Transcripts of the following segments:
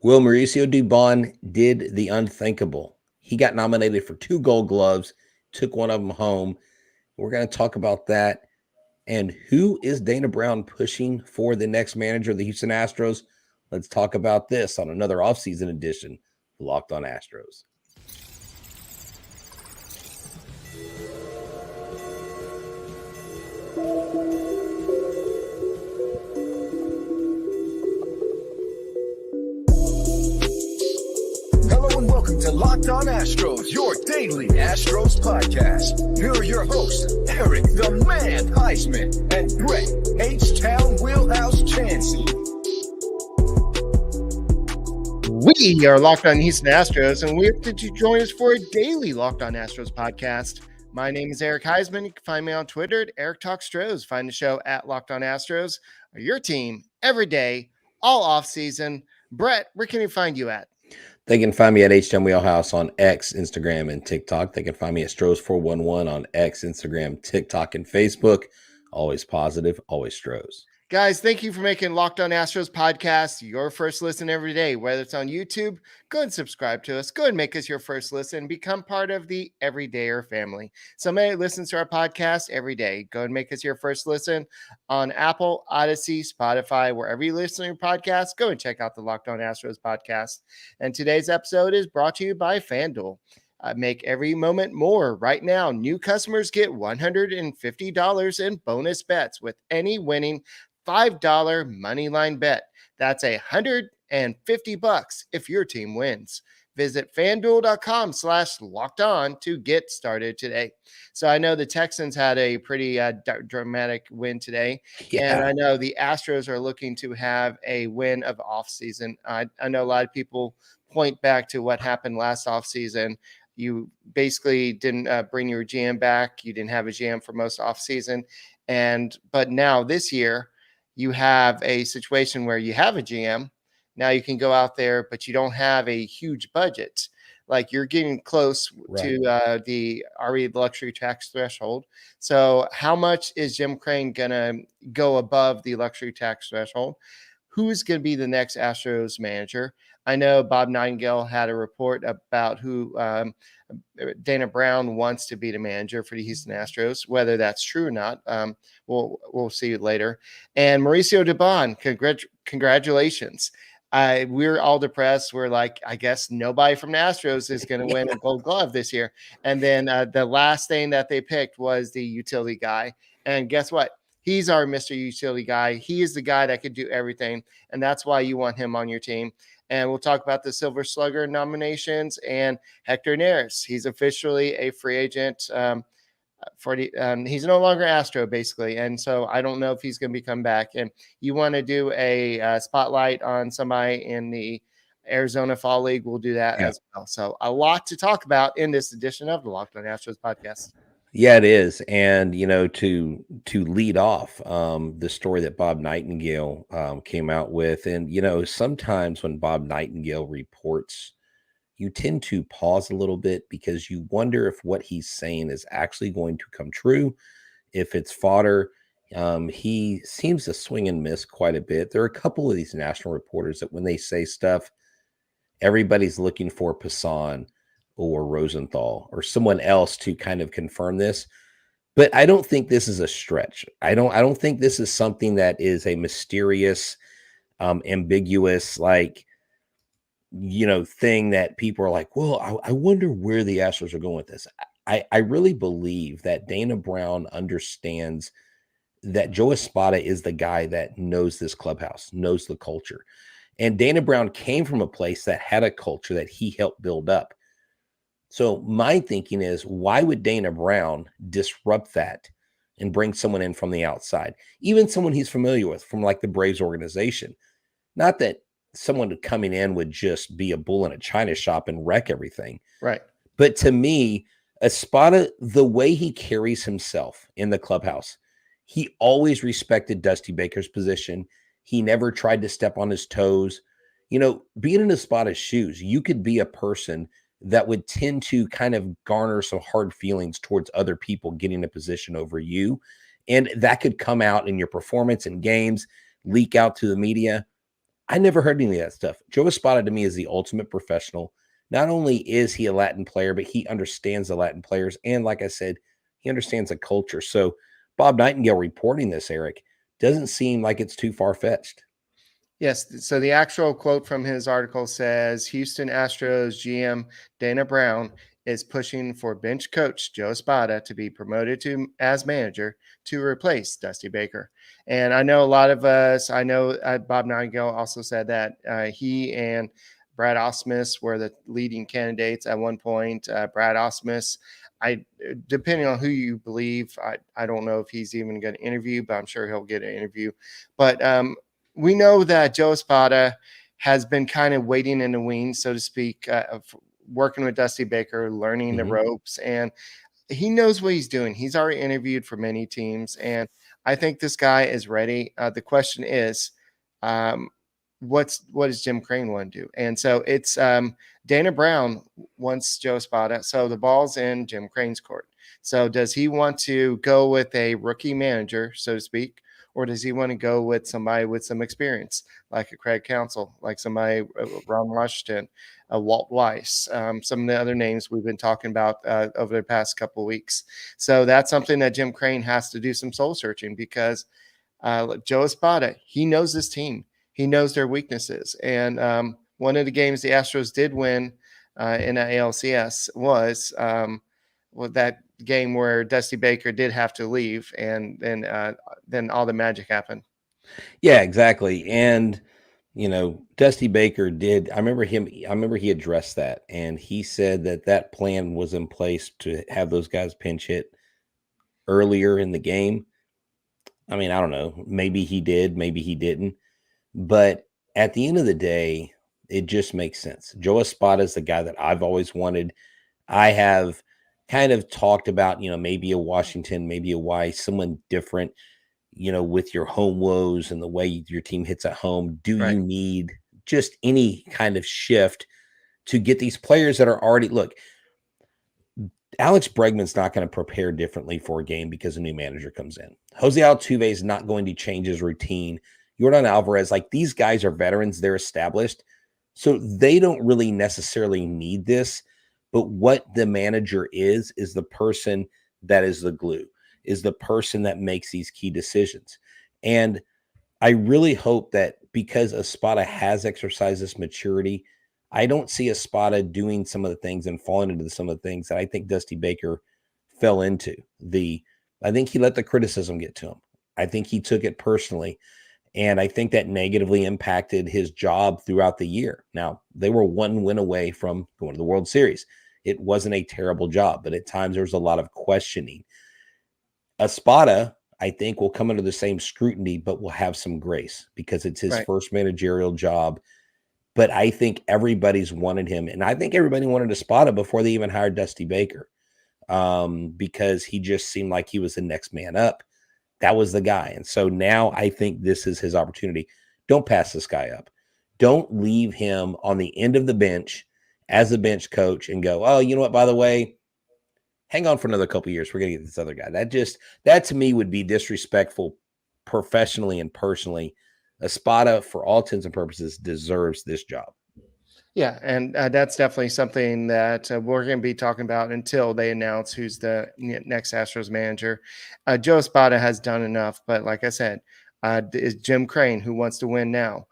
Will Mauricio Dubon did the unthinkable. He got nominated for 2 Gold Gloves, took one of them home. We're going to talk about that. And who is Dana Brown pushing for the next manager of the Houston Astros? Let's talk about this on another offseason edition of Locked On Astros. Welcome to Locked On Astros, your daily Astros podcast. Here are your hosts, Eric the Man Huysman and Brett H-Town Wheelhouse Chancey. We are Locked On Houston Astros, and we hope that you join us for a daily Locked On Astros podcast. My name is Eric Huysman. You can find me on Twitter at Eric Talk Stros. Find the show at Locked On Astros, or your team every day, all off season. Brett, where can you find you at? They can find me at H-Town Wheelhouse on X, Instagram, and TikTok. They can find me at Stros411 on X, Instagram, TikTok, and Facebook. Always positive, always Stros. Guys, thank you for making Locked On Astros podcast your first listen every day. Whether it's on YouTube, go and subscribe to us. Go and make us your first listen. Become part of the Everydayer family. Somebody listens to our podcast every day. Go and make us your first listen on Apple, Odyssey, Spotify, wherever you listen to your podcast. Go and check out the Locked On Astros podcast. And today's episode is brought to you by FanDuel. Make every moment more. Right now, new customers get $150 in bonus bets with any winning $5 moneyline bet. That's $150 if your team wins. Visit FanDuel.com/locked-on to get started today. So I know the Texans had a pretty dramatic win today. Yeah. And I know the Astros are looking to have a win of offseason. I know a lot of people point back to what happened last offseason. You basically didn't bring your GM back. You didn't have a GM for most offseason. But now this year, you have a situation where you have a GM. Now you can go out there, but you don't have a huge budget. Like you're getting close to the RE luxury tax threshold. So how much is Jim Crane going to go above the luxury tax threshold? Who's going to be the next Astros manager? I know Bob Nightingale had a report about who Dana Brown wants to be the manager for the Houston Astros. Whether that's true or not, we'll see later. And Mauricio Dubon, congratulations. We're all depressed. We're like, I guess nobody from the Astros is going to win a Gold Glove this year. And then the last thing that they picked was the utility guy. And guess what? He's our Mr. Utility guy. He is the guy that could do everything. And that's why you want him on your team. And we'll talk about the Silver Slugger nominations and Hector Neris. He's officially a free agent he's no longer Astro, basically. And so I don't know if he's going to come back. And you want to do a spotlight on somebody in the Arizona Fall League, we'll do that as well. So a lot to talk about in this edition of the Locked On Astros podcast. Yeah, it is. And, to lead off the story that Bob Nightingale came out with. And, sometimes when Bob Nightingale reports, you tend to pause a little bit because you wonder if what he's saying is actually going to come true, if it's fodder. He seems to swing and miss quite a bit. There are a couple of these national reporters that when they say stuff, everybody's looking for Passan or Rosenthal or someone else to kind of confirm this. But I don't think this is a stretch. I don't think this is something that is a mysterious, ambiguous, thing that people are like, well, I wonder where the Astros are going with this. I really believe that Dana Brown understands that Joe Espada is the guy that knows this clubhouse, knows the culture. And Dana Brown came from a place that had a culture that he helped build up. So my thinking is, why would Dana Brown disrupt that and bring someone in from the outside, even someone he's familiar with from like the Braves organization? Not that someone coming in would just be a bull in a china shop and wreck everything. Right. But to me, Espada, the way he carries himself in the clubhouse, he always respected Dusty Baker's position. He never tried to step on his toes. Being in Espada's shoes, you could be a person that would tend to kind of garner some hard feelings towards other people getting a position over you. And that could come out in your performance in games, leak out to the media. I never heard any of that stuff. Joe Espada to me is the ultimate professional. Not only is he a Latin player, but he understands the Latin players. And like I said, he understands the culture. So Bob Nightingale reporting this, Eric, doesn't seem like it's too far-fetched. Yes. So the actual quote from his article says Houston Astros GM Dana Brown is pushing for bench coach Joe Espada to be promoted to as manager to replace Dusty Baker. And I know a lot of us, I know Bob Nightingale also said that he and Brad Ausmus were the leading candidates at one point. Brad Ausmus, depending on who you believe, I don't know if he's even going to interview, but I'm sure he'll get an interview. But we know that Joe Espada has been kind of waiting in the wings, so to speak, working with Dusty Baker, learning the ropes, and he knows what he's doing. He's already interviewed for many teams, and I think this guy is ready. The question is, what does Jim Crane want to do? And so it's Dana Brown wants Joe Espada, so the ball's in Jim Crane's court. So does he want to go with a rookie manager, so to speak, or does he want to go with somebody with some experience, like a Craig Counsell, like somebody, Ron Washington, Walt Weiss, some of the other names we've been talking about over the past couple of weeks? So that's something that Jim Crane has to do some soul searching, because Joe Espada, he knows this team. He knows their weaknesses. And one of the games the Astros did win in the ALCS was that game where Dusty Baker did have to leave, and then all the magic happened. Yeah, exactly. And Dusty Baker did. I remember he addressed that, and he said that plan was in place to have those guys pinch hit earlier in the game. I mean, I don't know. Maybe he did, maybe he didn't. But at the end of the day, it just makes sense. Joe Espada is the guy that I've always wanted. I have kind of talked about, maybe a Washington, maybe a Weiss, someone different, with your home woes and the way your team hits at home. Do you need just any kind of shift to get these players that are already, look, Alex Bregman's not going to prepare differently for a game because a new manager comes in. Jose Altuve is not going to change his routine. Yordan Alvarez, like, these guys are veterans, they're established, so they don't really necessarily need this. But what the manager is the person that is the glue, is the person that makes these key decisions. And I really hope that because Espada has exercised this maturity, I don't see Espada doing some of the things and falling into some of the things that I think Dusty Baker fell into. I think he let the criticism get to him. I think he took it personally. And I think that negatively impacted his job throughout the year. Now, they were one win away from going to the World Series. It wasn't a terrible job, but at times there was a lot of questioning. Espada, I think, will come under the same scrutiny, but will have some grace because it's his first managerial job. But I think everybody's wanted him, and I think everybody wanted Espada before they even hired Dusty Baker, because he just seemed like he was the next man up. That was the guy. And so now I think this is his opportunity. Don't pass this guy up. Don't leave him on the end of the bench as a bench coach and go, oh, you know what, by the way, hang on for another couple of years. We're going to get this other guy. That to me would be disrespectful professionally and personally. Espada, for all intents and purposes, deserves this job. Yeah, and that's definitely something that we're going to be talking about until they announce who's the next Astros manager. Joe Espada has done enough, but like I said, is Jim Crane, who wants to win now,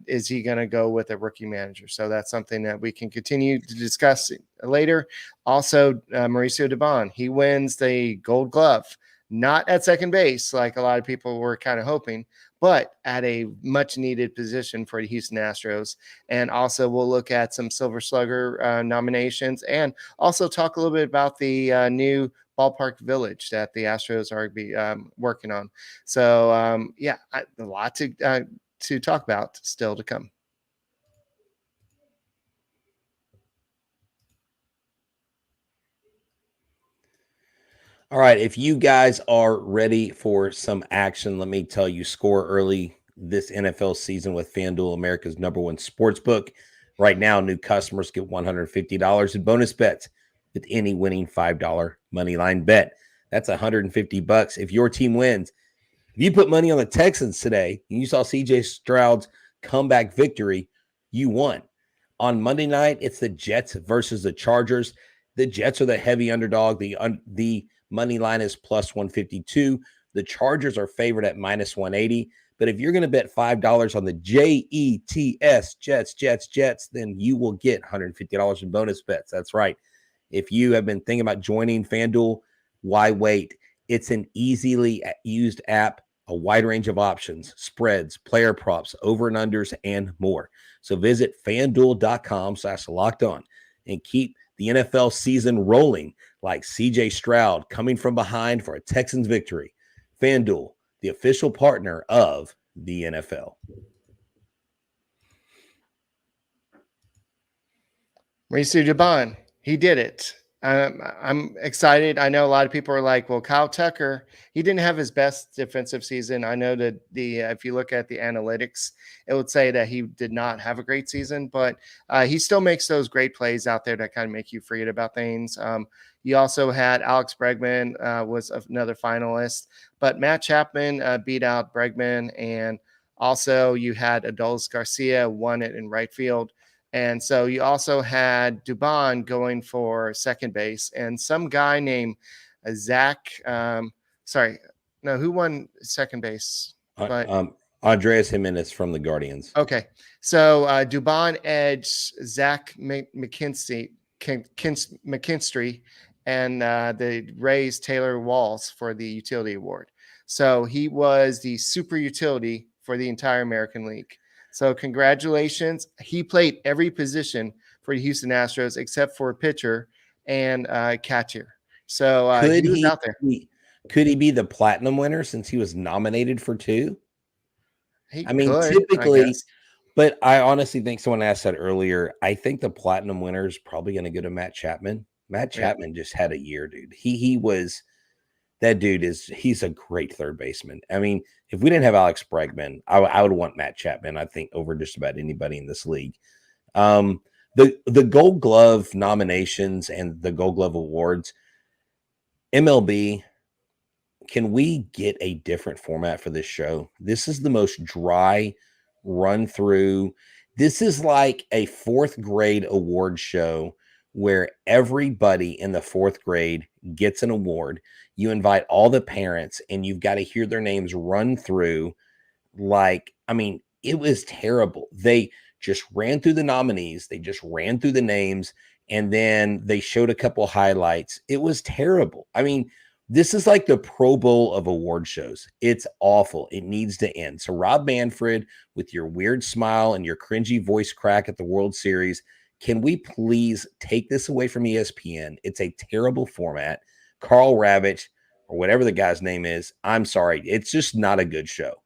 is he going to go with a rookie manager? So that's something that we can continue to discuss later. Also, Mauricio Dubon, he wins the Gold Glove, not at second base like a lot of people were kind of hoping, but at a much needed position for the Houston Astros. And also we'll look at some Silver Slugger nominations, and also talk a little bit about the new Ballpark Village that the Astros are working on. So a lot to talk about still to come. All right, if you guys are ready for some action, let me tell you, score early this NFL season with FanDuel, America's #1 sportsbook. Right now, new customers get $150 in bonus bets with any winning $5 money line bet. That's $150 if your team wins. If you put money on the Texans today, and you saw CJ Stroud's comeback victory, you won. On Monday night, it's the Jets versus the Chargers. The Jets are the heavy underdog. The money line is plus 152. The Chargers are favored at minus 180. But if you're going to bet $5 on the Jets, Jets, then you will get $150 in bonus bets. That's right. If you have been thinking about joining FanDuel, why wait? It's an easily used app, a wide range of options, spreads, player props, over and unders, and more. So visit FanDuel.com/lockedon and keep the NFL season rolling like CJ Stroud coming from behind for a Texans victory. FanDuel, the official partner of the NFL. Mauricio Dubon, he did it. I'm excited. I know a lot of people are like, well, Kyle Tucker, he didn't have his best defensive season. I know that if you look at the analytics, it would say that he did not have a great season, but he still makes those great plays out there that kind of make you forget about things. You also had Alex Bregman was another finalist, but Matt Chapman beat out Bregman, and also you had Adolis Garcia won it in right field. And so you also had Dubon going for second base, and some guy named Zach. Who won second base? Andreas Jimenez from the Guardians. Okay, so Dubon edged Zach McKinstry, and the Rays Taylor Walls for the utility award. So he was the super utility for the entire American League. So congratulations. He played every position for the Houston Astros except for pitcher and catcher. So he was out there. Could he be the platinum winner since he was nominated for 2? Typically, but I honestly think someone asked that earlier. I think the platinum winner is probably going to go to Matt Chapman. Matt Chapman just had a year, dude. He's a great third baseman. I mean, if we didn't have Alex Bregman, I would want Matt Chapman, I think, over just about anybody in this league. The Gold Glove nominations and the Gold Glove awards, MLB, can we get a different format for this show? This is the most dry run through. This is like a 4th grade award show where everybody in the 4th grade gets an award. You invite all the parents and you've got to hear their names run through. It was terrible. They just ran through the nominees. They just ran through the names, and then they showed a couple highlights. It was terrible. This is like the Pro Bowl of award shows. It's awful. It needs to end. So Rob Manfred, with your weird smile and your cringy voice crack at the World Series, can we please take this away from ESPN? It's a terrible format. Carl Ravitch, or whatever the guy's name is, I'm sorry. It's just not a good show.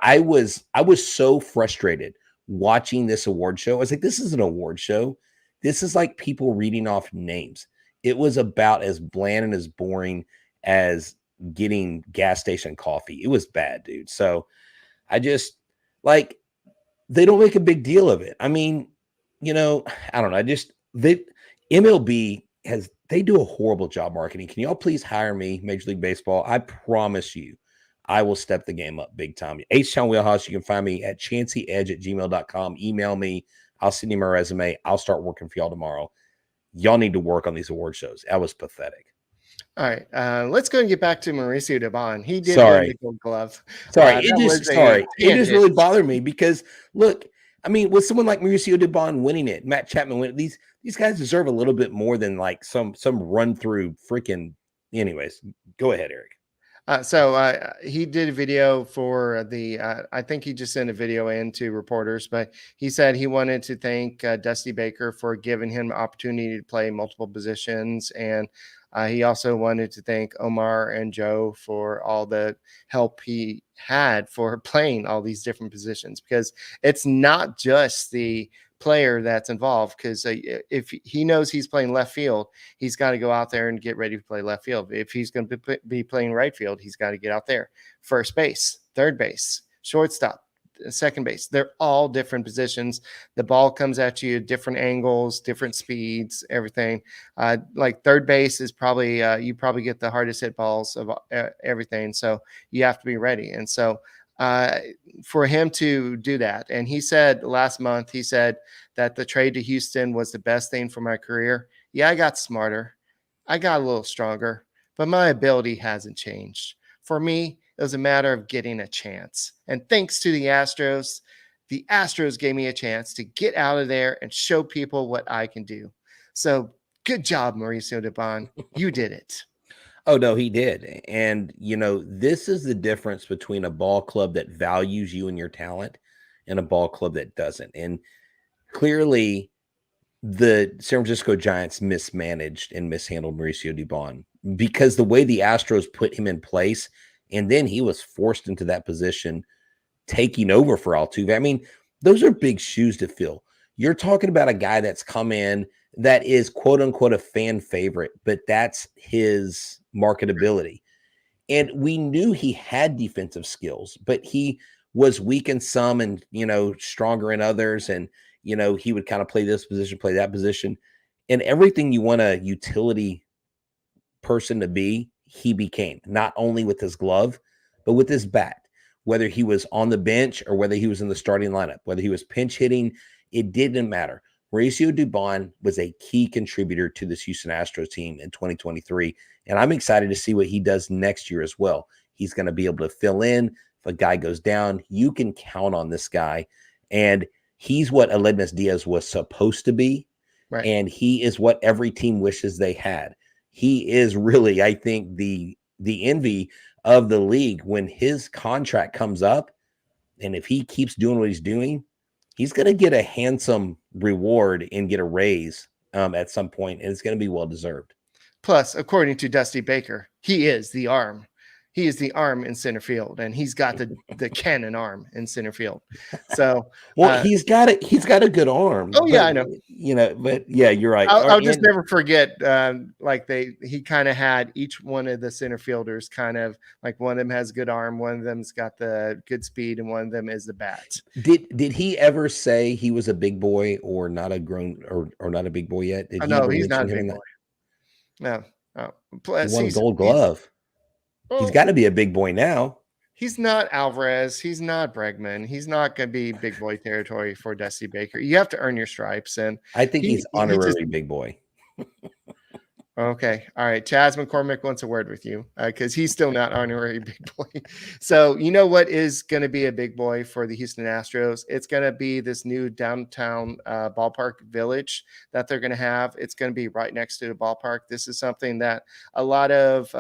I was so frustrated watching this award show. I was like, this is an award show. This is like people reading off names. It was about as bland and as boring as getting gas station coffee. It was bad, dude. So I just they don't make a big deal of it. I don't know. MLB they do a horrible job marketing. Can y'all please hire me, Major League Baseball? I promise you, I will step the game up big time. H-Town Wheelhouse, you can find me at chanceyedge@gmail.com. Email me. I'll send you my resume. I'll start working for y'all tomorrow. Y'all need to work on these award shows. That was pathetic. All right, let's go and get back to Mauricio Dubon. He did win the Gold Glove. It just really bothered me because look, with someone like Mauricio Dubon winning it, Matt Chapman winning it, these guys deserve a little bit more than like some run through freaking. Anyways, go ahead, Eric. So he did a video for I think he just sent a video in to reporters, but he said he wanted to thank Dusty Baker for giving him the opportunity to play multiple positions. And he also wanted to thank Omar and Joe for all the help he had for playing all these different positions, because it's not just the player that's involved, because if he knows he's playing left field, he's got to go out there and get ready to play left field. If he's going to be playing right field, he's got to get out there. First base, third base, shortstop, second base, they're all different positions. The ball comes at you at different angles, different speeds, everything. Like third base is probably you probably get the hardest hit balls of everything, so you have to be ready. And so for him to do that. And he said last month, he said that the trade to Houston was the best thing for my career. Yeah, I got smarter. I got a little stronger, but my ability hasn't changed. For me, it was a matter of getting a chance. And thanks to the Astros gave me a chance to get out of there and show people what I can do. So good job, Mauricio Dubon. You did it. Oh, no, he did. And, this is the difference between a ball club that values you and your talent and a ball club that doesn't. And clearly, the San Francisco Giants mismanaged and mishandled Mauricio Dubon because the way the Astros put him in place, and then he was forced into that position, taking over for Altuve. I mean, those are big shoes to fill. You're talking about a guy that's come in that is quote unquote a fan favorite, but that's his marketability. And we knew he had defensive skills, but he was weak in some and, stronger in others. And, he would kind of play this position, play that position. And everything you want a utility person to be, he became, not only with his glove, but with his bat. Whether he was on the bench or whether he was in the starting lineup, whether he was pinch hitting, it didn't matter. Mauricio Dubon was a key contributor to this Houston Astros team in 2023, and I'm excited to see what he does next year as well. He's going to be able to fill in. If a guy goes down, you can count on this guy, and he's what Aledmys Diaz was supposed to be, right. And he is what every team wishes they had. He is really, I think, the envy of the league when his contract comes up, and if he keeps doing what he's doing, he's going to get a handsome reward and get a raise at some point, and it's going to be well-deserved. Plus, according to Dusty Baker, he is the arm. He is the arm in center field, and he's got the cannon arm in center field. So, he's got it. He's got a good arm. Oh yeah, I know. But yeah, you're right. I'll just never forget. He kind of had each one of the center fielders kind of like one of them has good arm, one of them's got the good speed, and one of them is the bat. Did he ever say he was a big boy or not a grown or not a big boy yet? Did no, he's not a big boy. No. Plus, he won Gold Glove. He's got to be a big boy now. He's not Alvarez. He's not Bregman. He's not going to be big boy territory for Dusty Baker. You have to earn your stripes. And I think he's honorary big boy. Okay. All right. Chaz McCormick wants a word with you because he's still not honorary big boy. So you know what is going to be a big boy for the Houston Astros? It's going to be this new downtown Ballpark Village that they're going to have. It's going to be right next to the ballpark. This is something that a lot of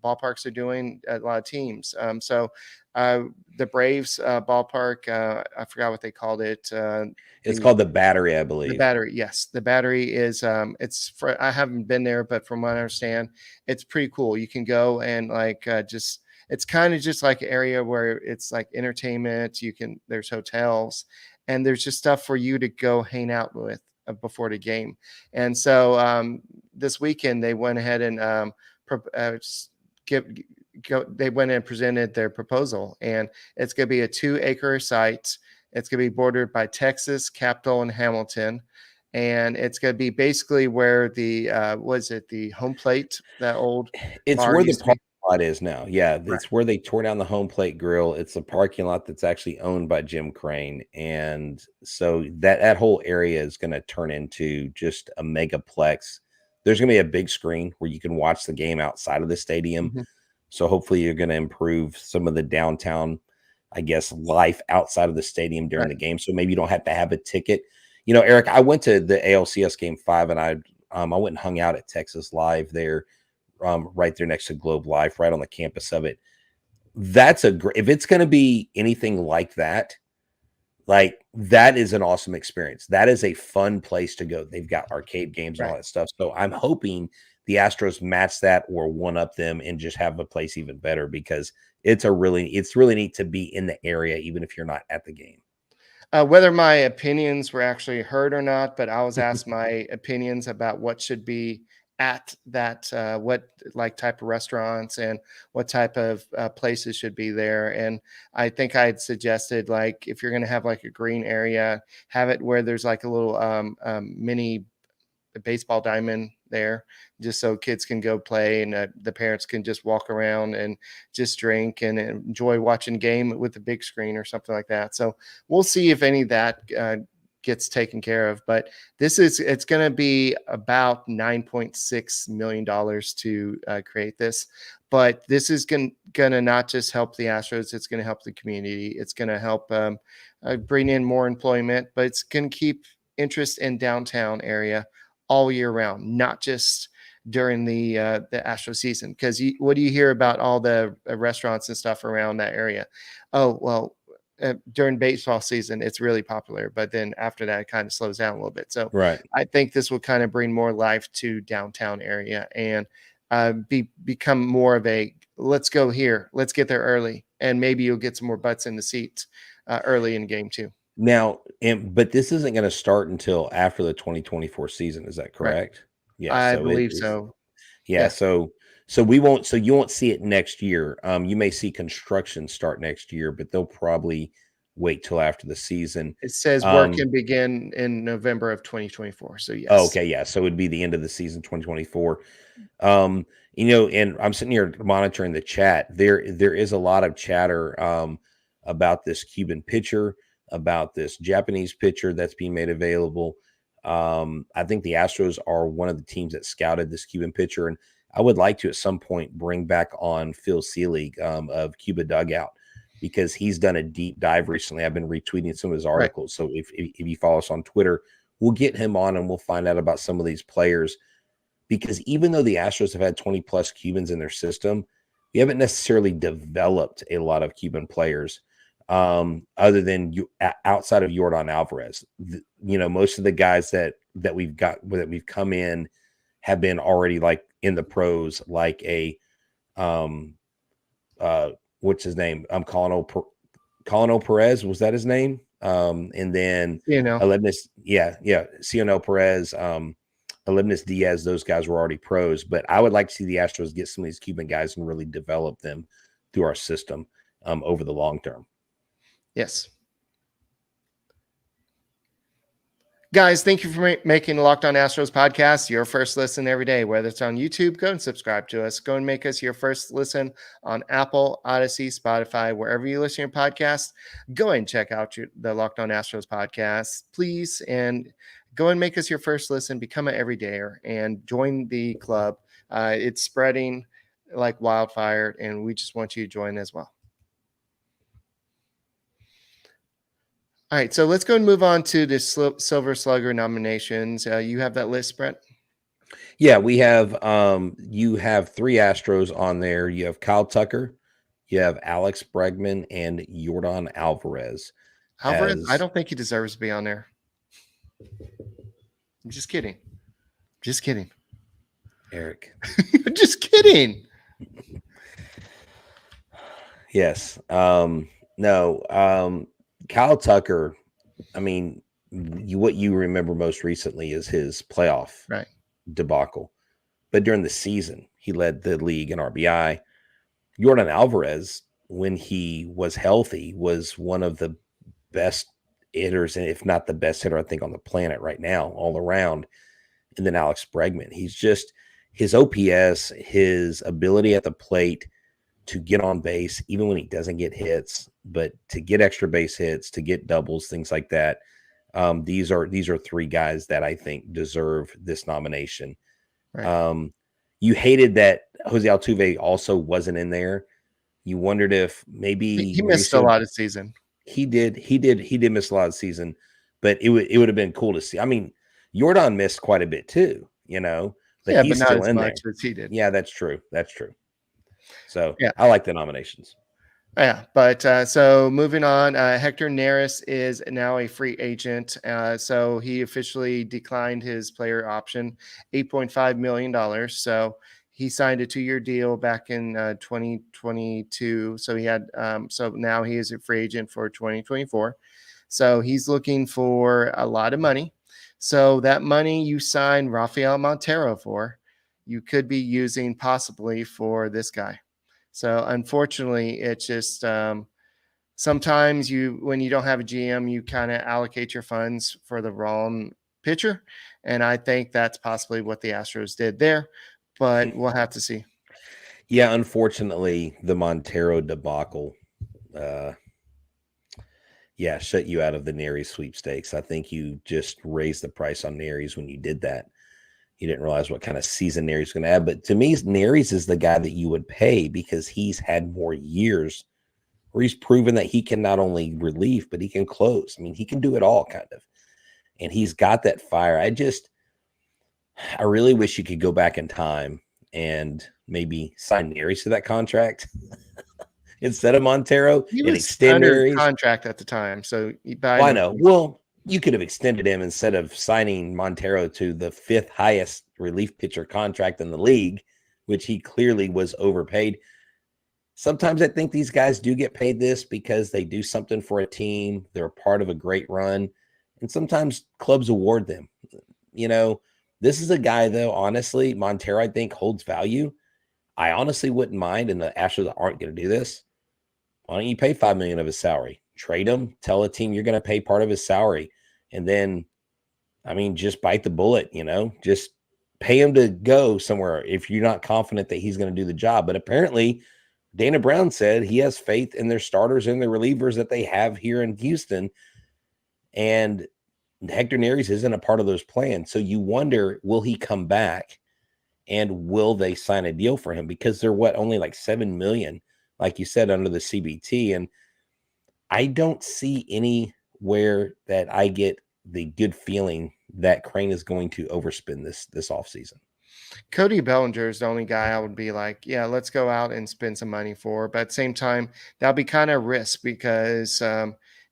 ballparks are doing, a lot of teams. The Braves ballpark, I forgot what they called it. It's called the Battery, I believe. The Battery, yes. The Battery is, I haven't been there, but from what I understand, it's pretty cool. You can go and it's kind of just like an area where it's like entertainment. There's hotels and there's just stuff for you to go hang out with before the game. And so this weekend they went ahead and they went and presented their proposal, and it's going to be a 2-acre site. It's going to be bordered by Texas, Capitol, and Hamilton. And it's going to be basically where the the home plate, that old. It's where the parking lot is now. Yeah, right. It's where they tore down the home plate grill. It's a parking lot that's actually owned by Jim Crane. And so that whole area is going to turn into just a megaplex. There's going to be a big screen where you can watch the game outside of the stadium. Mm-hmm. So hopefully you're going to improve some of the downtown, I guess, life outside of the stadium during the game. So maybe you don't have to have a ticket. Eric, I went to the ALCS Game 5, and I went and hung out at Texas Live there, right there next to Globe Life, right on the campus of it. That's if it's going to be anything like that is an awesome experience. That is a fun place to go. They've got arcade games and all that stuff. So I'm hoping the Astros match that or one up them and just have a place even better, because it's really neat to be in the area, even if you're not at the game. Whether my opinions were actually heard or not, but I was asked my opinions about what should be at that, what type of restaurants and what type of places should be there. And I think I'd suggested, if you're going to have a green area, have it where there's a little mini baseball diamond there, just so kids can go play and the parents can just walk around and just drink and enjoy watching game with the big screen or something like that. So we'll see if any of that gets taken care of. But it's going to be about $9.6 million to create this. But this is going to not just help the Astros, it's going to help the community. It's going to help bring in more employment, but it's going to keep interest in downtown area all year round, not just during the Astro season. Because what do you hear about all the restaurants and stuff around that area? Oh, well, during baseball season, it's really popular, but then after that, it kind of slows down a little bit. So right. I think this will kind of bring more life to downtown area and become more of a, let's go here, let's get there early, and maybe you'll get some more butts in the seats early in game too. Now, but this isn't going to start until after the 2024 season. Is that correct? Right. Yeah, I believe so. Yeah, Yeah. so you won't see it next year. You may see construction start next year, but they'll probably wait till after the season. It says work can begin in November of 2024. So yes. Oh, okay, yeah. So it would be the end of the season, 2024. And I'm sitting here monitoring the chat. There is a lot of chatter about this Cuban pitcher, about this Japanese pitcher that's being made available. I think the Astros are one of the teams that scouted this Cuban pitcher, and I would like to at some point bring back on Phil Seelig of Cuba Dugout, because he's done a deep dive recently. I've been retweeting some of his articles. Right. So if you follow us on Twitter, we'll get him on and we'll find out about some of these players, because even though the Astros have had 20 plus Cubans in their system, we haven't necessarily developed a lot of Cuban players other than outside of Yordan Alvarez. Most of the guys that we've come in have been already like in the pros, like a what's his name? Colonel Perez, was that his name? And then Alednis, Cionel Perez, Alednis Diaz, those guys were already pros. But I would like to see the Astros get some of these Cuban guys and really develop them through our system over the long term. Yes. Guys, thank you for making the Locked On Astros podcast your first listen every day. Whether it's on YouTube, go and subscribe to us. Go and make us your first listen on Apple, Odyssey, Spotify, wherever you listen to your podcast. Go and check out the Locked On Astros podcast, please, and go and make us your first listen. Become an everydayer and join the club. It's spreading like wildfire, and we just want you to join as well. All right, so let's go and move on to the Silver Slugger nominations. You have that list, Brett? Yeah, we have. You have 3 Astros on there. You have Kyle Tucker, you have Alex Bregman, and Yordan Alvarez. I don't think he deserves to be on there. I'm just kidding. Just kidding. Eric. Just kidding. Yes. No. Kyle Tucker, I mean, what you remember most recently is his playoff debacle. But during the season, he led the league in RBI. Yordan Alvarez, when he was healthy, was one of the best hitters, and if not the best hitter, I think, on the planet right now, all around. And then Alex Bregman. He's just, his OPS, his ability at the plate to get on base, even when he doesn't get hits, but to get extra base hits, to get doubles, things like that. These are 3 guys that I think deserve this nomination. Right. You hated that Jose Altuve also wasn't in there. You wondered if maybe he missed a lot of season. He did miss a lot of season, but it would have been cool to see. I mean, Yordan missed quite a bit too, but he's still in there. As he did. Yeah, that's true. So yeah, I like the nominations. Yeah, but so moving on, Hector Neris is now a free agent. So he officially declined his player option, $8.5 million. So he signed a 2-year deal back in 2022. So he had, so now he is a free agent for 2024. So he's looking for a lot of money. So that money you signed Rafael Montero for, you could be using possibly for this guy. So unfortunately, it's just sometimes when you don't have a GM, you kind of allocate your funds for the wrong pitcher. And I think that's possibly what the Astros did there, but we'll have to see. Yeah, unfortunately, the Montero debacle, shut you out of the Neris sweepstakes. I think you just raised the price on Neris when you did that. You didn't realize what kind of season Neris was going to have. But to me, Neris is the guy that you would pay because he's had more years where he's proven that he can not only relieve, but he can close. I mean, he can do it all kind of. And he's got that fire. I really wish you could go back in time and maybe sign Neris to that contract instead of Montero He and was extend under Neris. contract at the time. So I know. Well, you could have extended him instead of signing Montero to the 5th highest relief pitcher contract in the league, which he clearly was overpaid. Sometimes I think these guys do get paid this because they do something for a team. They're a part of a great run. And sometimes clubs award them. You know, this is a guy, though, honestly, Montero, I think, holds value. I honestly wouldn't mind, and the Astros aren't going to do this. Why don't you pay $5 million of his salary? Trade him, tell a team you're going to pay part of his salary. And then, I mean, just bite the bullet, just pay him to go somewhere if you're not confident that he's going to do the job. But apparently, Dana Brown said he has faith in their starters and their relievers that they have here in Houston. And Hector Neris isn't a part of those plans. So you wonder, will he come back and will they sign a deal for him? Because they're only like $7 million, like you said, under the CBT. And I don't see anywhere that I get the good feeling that Crane is going to overspend this offseason. Cody Bellinger is the only guy I would be like, yeah, let's go out and spend some money for. But at the same time, that'll be kind of risk because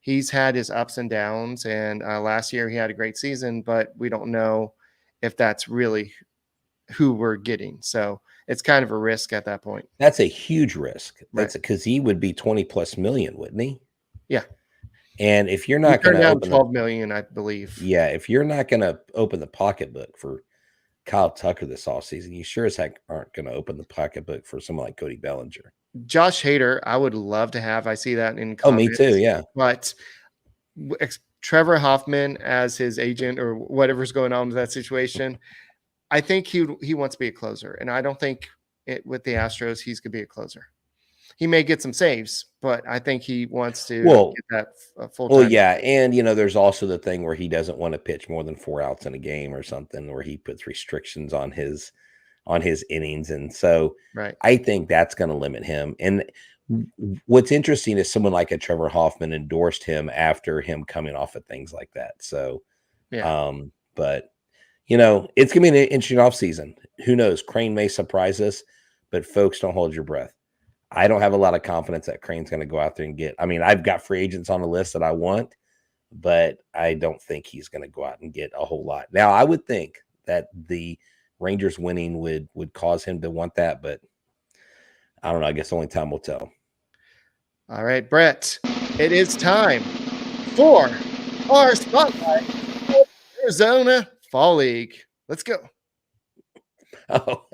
he's had his ups and downs. And last year he had a great season, but we don't know if that's really who we're getting. So it's kind of a risk at that point. That's a huge risk. That's right. Because he would be 20+ million, wouldn't he? Yeah. And if you're not going to open 12 million, I believe. Yeah. If you're not going to open the pocketbook for Kyle Tucker this offseason, you sure as heck aren't going to open the pocketbook for someone like Cody Bellinger. Josh Hader, I would love to have. I see that in me comments. too, yeah. But Trevor Hoffman as his agent or whatever's going on with that situation, I think he wants to be a closer. And I don't think with the Astros, he's going to be a closer. He may get some saves, but I think he wants to get that full time. Well, yeah. And, there's also the thing where he doesn't want to pitch more than 4 outs in a game or something, where he puts restrictions on his innings. And so I think that's going to limit him. And what's interesting is someone like a Trevor Hoffman endorsed him after him coming off of things like that. So, but, it's going to be an interesting offseason. Who knows? Crane may surprise us, but folks, don't hold your breath. I don't have a lot of confidence that Crane's going to go out there and get. I mean, I've got free agents on the list that I want, but I don't think he's going to go out and get a whole lot. Now, I would think that the Rangers winning would cause him to want that, but I don't know. I guess only time will tell. All right, Brett, it is time for our spotlight for Arizona Fall League. Let's go. Oh,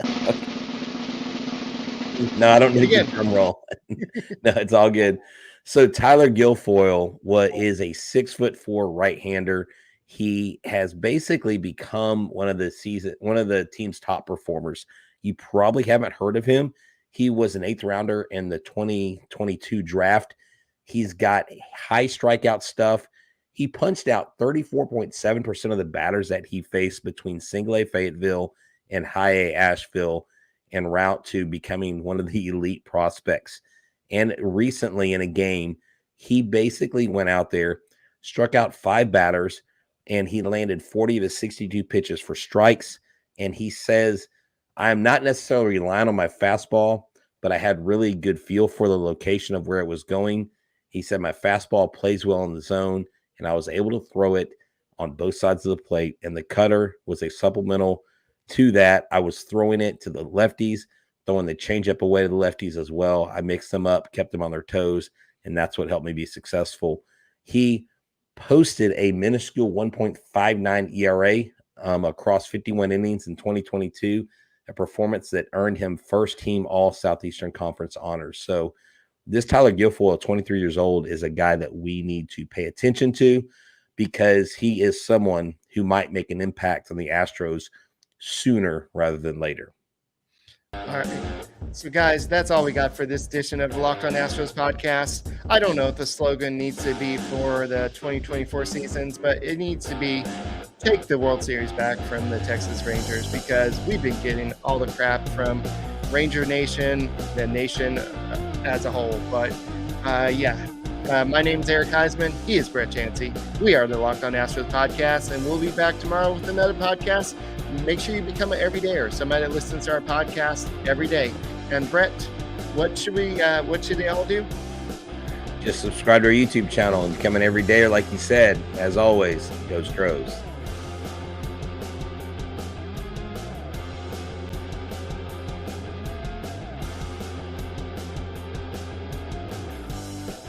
no, I don't need a drum roll. No, it's all good. So Tyler Guilfoyle is a 6'4" right-hander. He has basically become one of the team's top performers. You probably haven't heard of him. He was an 8th rounder in the 2022 draft. He's got high strikeout stuff. He punched out 34.7% of the batters that he faced between Single A Fayetteville and High A Asheville, en route to becoming one of the elite prospects. And recently in a game, he basically went out there, struck out 5 batters, and he landed 40 of his 62 pitches for strikes. And he says, I'm not necessarily relying on my fastball, but I had really good feel for the location of where it was going. He said, my fastball plays well in the zone, and I was able to throw it on both sides of the plate. And the cutter was a supplemental to that. I was throwing it to the lefties, throwing the changeup away to the lefties as well. I mixed them up, kept them on their toes, and that's what helped me be successful. He posted a minuscule 1.59 ERA across 51 innings in 2022, a performance that earned him first-team All-Southeastern Conference honors. So this Tyler Guilfoyle, 23 years old, is a guy that we need to pay attention to because he is someone who might make an impact on the Astros sooner rather than later. All right. So, guys, that's all we got for this edition of the Locked On Astros podcast. I don't know what the slogan needs to be for the 2024 seasons, but it needs to be take the World Series back from the Texas Rangers, because we've been getting all the crap from Ranger Nation, the nation as a whole. But, my name is Eric Huysman. He is Brett Chancey. We are the Locked On Astros podcast, and we'll be back tomorrow with another podcast. Make sure you become an everydayer, somebody that listens to our podcast every day. And Brett, what should they all do? Just subscribe to our YouTube channel and become an everydayer, like you said. As always, go Astros.